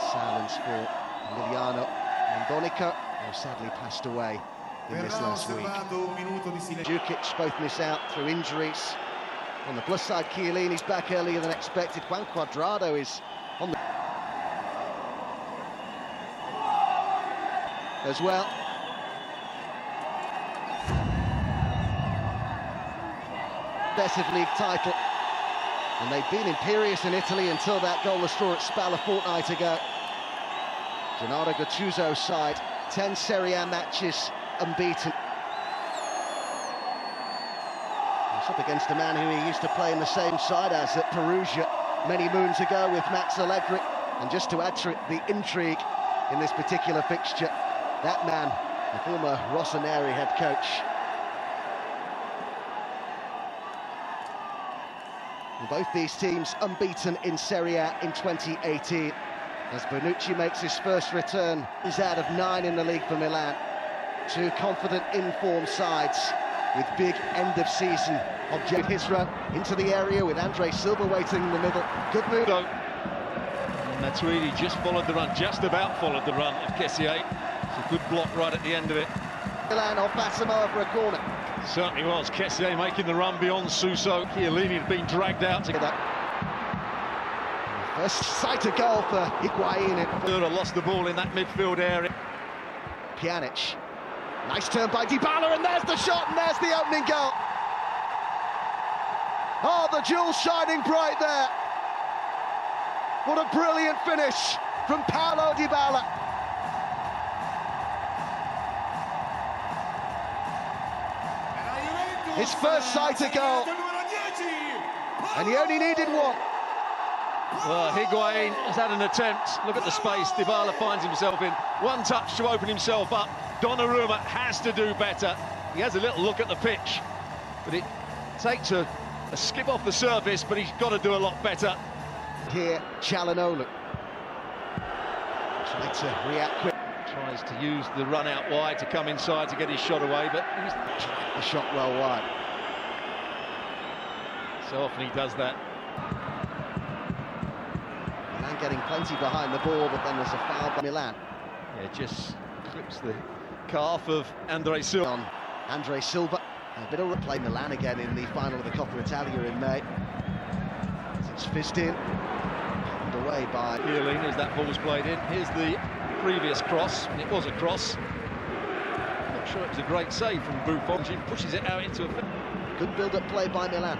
Silence for Emiliano Mondonica, who sadly passed away in this last week. Jukic both miss out through injuries. On the plus side, Chiellini's back earlier than expected. Juan Cuadrado is on the... as well. Progressive league title. And they've been imperious in Italy until that goalless draw at Spal a fortnight ago. Gennaro Gattuso's side, 10 Serie A matches unbeaten. He's up against a man who he used to play in the same side as at Perugia many moons ago with Max Allegri. And just to add to it, the intrigue in this particular fixture, that man, the former Rossoneri head coach. And both these teams unbeaten in Serie A in 2018. As Bonucci makes his first return, he's out of 9 in the league for Milan. Two confident, informed sides with big end-of-season objective. His run into the area with Andre Silva waiting in the middle. Good move. Matuidi just followed the run, just about followed the run of Kessié. It's a good block right at the end of it. Milan off Asamoah for a corner. Certainly was. Kessié making the run beyond Suso. Chiellini had been dragged out to that. First sight of goal for Higuain. Lost the ball in that midfield area. Pjanic. Nice turn by Dybala, and there's the shot, and there's the opening goal. Oh, the jewel shining bright there. What a brilliant finish from Paulo Dybala. His first sight of goal, and he only needed one. Well, Higuain has had an attempt. Look at the space Dybala finds himself in. One touch to open himself up. Donnarumma has to do better. He has a little look at the pitch, but it takes a skip off the surface, but he's got to do a lot better. Here, Calhanoglu trying to react quick. Tries to use the run out wide to come inside to get his shot away, but he's the shot well wide. So often he does that. Milan getting plenty behind the ball, but then there's a foul by Milan. Yeah, just clips the calf of Andre Silva. On Andre Silva. A bit of replay. Milan again in the final of the Coppa Italia in May. It's fizzed in. And away by Chiellini as that ball's played in. Here's the previous cross, and it was a cross. Not sure it was a great save from Buffon. He pushes it out into a... Good build-up play by Milan.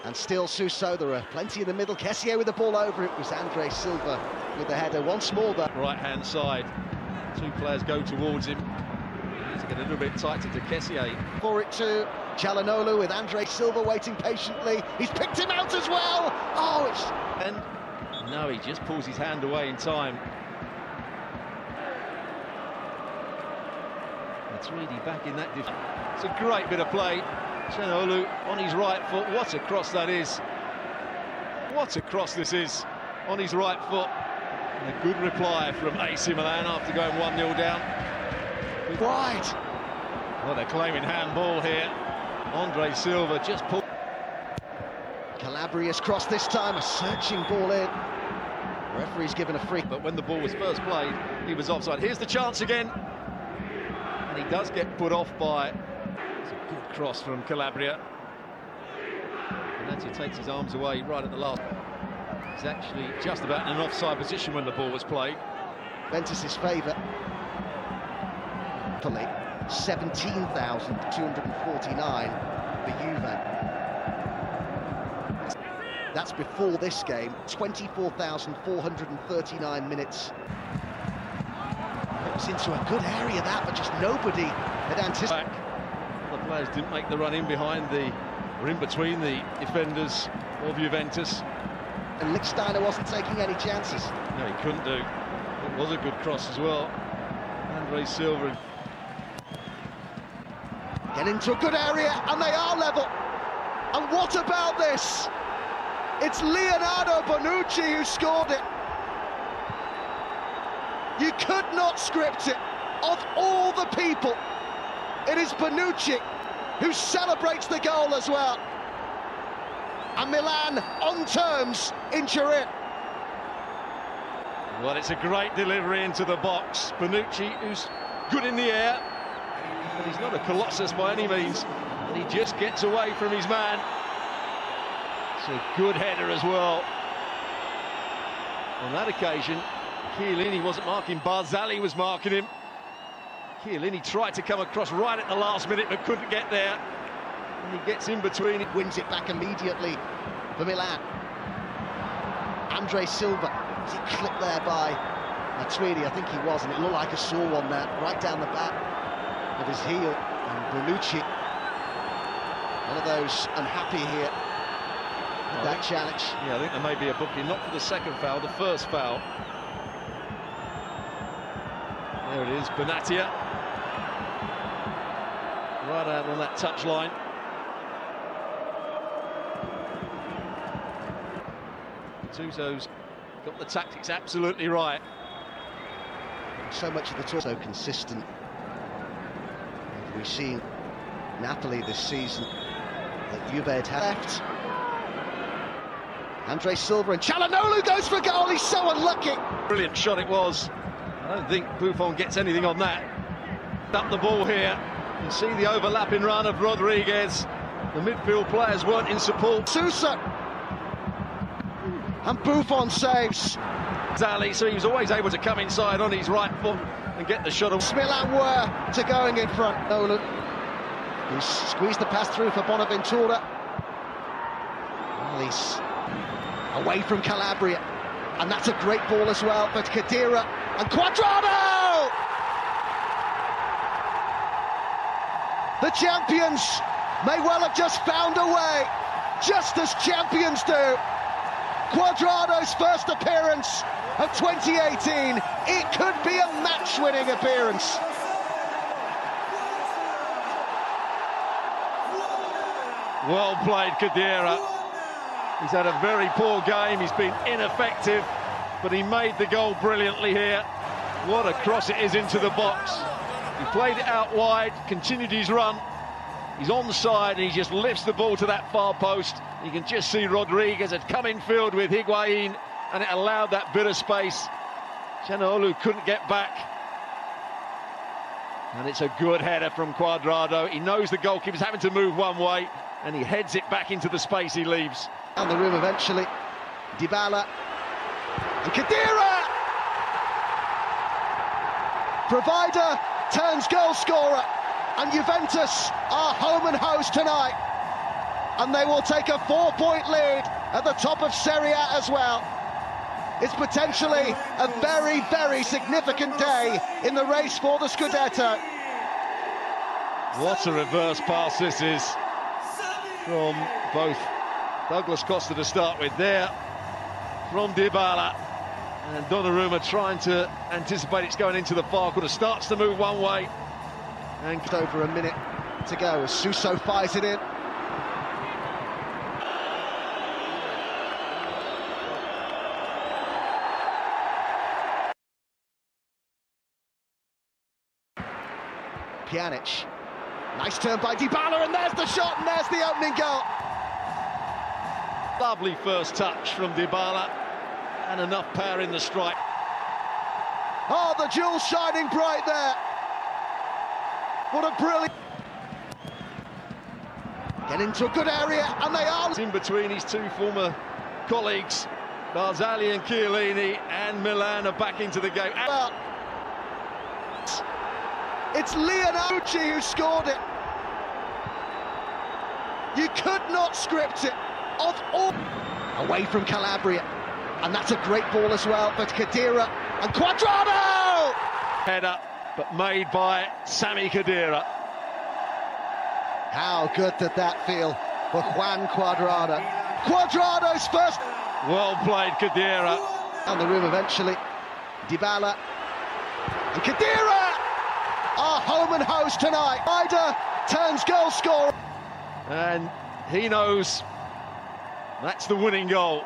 And still Suso, there are plenty in the middle. Kessié with the ball over, it was Andre Silva with the header. Once more though. Right-hand side, two players go towards him. He needs to get a little bit tighter to Kessié. For it to Calhanoglu with Andre Silva waiting patiently. He's picked him out as well. Oh, it's... And no, he just pulls his hand away in time. Matuidi back in that defense. It's a great bit of play. Calhanoglu on his right foot. What a cross that is. What a cross this is on his right foot. And a good reply from AC Milan after going 1-0 down. Wide. Well, they're claiming handball here. Andre Silva just pulled. Calabria's cross this time, a searching ball in. The referee's given a free. But when the ball was first played, he was offside. Here's the chance again. And he does get put off by... It's a good cross from Calabria. And Nancy takes his arms away right at the last. He's actually just about in an offside position when the ball was played. Juventus' favour. 17,249 for Juve. That's before this game, 24,439 minutes. It was into a good area that, but just nobody had anticipated. The players didn't make the run in behind or in between the defenders of Juventus. And Lichtsteiner wasn't taking any chances. No, he couldn't do. It was a good cross as well. Andre Silva. Get into a good area, and they are level. And what about this? It's Leonardo Bonucci who scored it. You could not script it. Of all the people, it is Bonucci who celebrates the goal as well. And Milan on terms in Turin. Well, it's a great delivery into the box. Bonucci, who's good in the air, but he's not a colossus by any means, and he just gets away from his man. It's a good header as well. On that occasion, Chiellini wasn't marking, Barzagli was marking him. Chiellini tried to come across right at the last minute, but couldn't get there. And he gets in between. It wins it back immediately for Milan. Andre Silva, is he clipped there by Matuidi? I think he was, and it looked like a sore one there, right down the back of his heel. And Bonucci, one of those unhappy here with that challenge. Yeah, I think there may be a booking, not for the second foul, the first foul. There it is, Benatia. Right out on that touchline. Gattuso's got the tactics absolutely right. So much of the talk, so consistent. We've seen Napoli this season that Juve had left. Andre Silva, and Calhanoglu goes for a goal. He's so unlucky. Brilliant shot it was. I don't think Buffon gets anything on that. Up the ball here. You see the overlapping run of Rodriguez. The midfield players weren't in support. Sousa. And Buffon saves. Zali, so he was always able to come inside on his right foot and get the shot. Milan were to going in front. Nolan, who squeezed the pass through for Bonaventura. Well, he's away from Calabria, and that's a great ball as well. But Khedira and Cuadrado! The champions may well have just found a way, just as champions do. Cuadrado's first appearance of 2018. It could be a match-winning appearance. Well played, Khedira. He's had a very poor game. He's been ineffective, but he made the goal brilliantly here. What a cross it is into the box. He played it out wide, continued his run. He's on the side, and he just lifts the ball to that far post. You can just see Rodriguez had come in field with Higuain, and it allowed that bit of space. Calhanoglu couldn't get back. And it's a good header from Cuadrado. He knows the goalkeeper's having to move one way, and he heads it back into the space he leaves. Down the room eventually. Dybala. And Khedira! Provider turns goal scorer. And Juventus are home and host tonight. And they will take a 4-point lead at the top of Serie A as well. It's potentially a very, very significant day in the race for the Scudetto. What a reverse pass this is from both Douglas Costa to start with there, from Dybala, and Donnarumma trying to anticipate it's going into the far corner. Starts to move one way. And over a minute to go as Suso fires it in. Pjanic. Nice turn by Dybala, and there's the shot, and there's the opening goal. Lovely first touch from Dybala, and enough power in the strike. Oh, the jewel shining bright there. What a brilliant... Get into a good area, and they are... In between his two former colleagues, Barzagli and Chiellini, and Milan are back into the game. Well, it's Leonardo who scored it. You could not script it. Of all... Away from Calabria, and that's a great ball as well, but Khedira and Cuadrado! Header, but made by Sami Khedira. How good did that feel for Juan Cuadrado? Cuadrado's first... Well played, Khedira. Down the room eventually. Dybala. And Khedira are home and host tonight. Ryder turns goal scorer. And he knows that's the winning goal.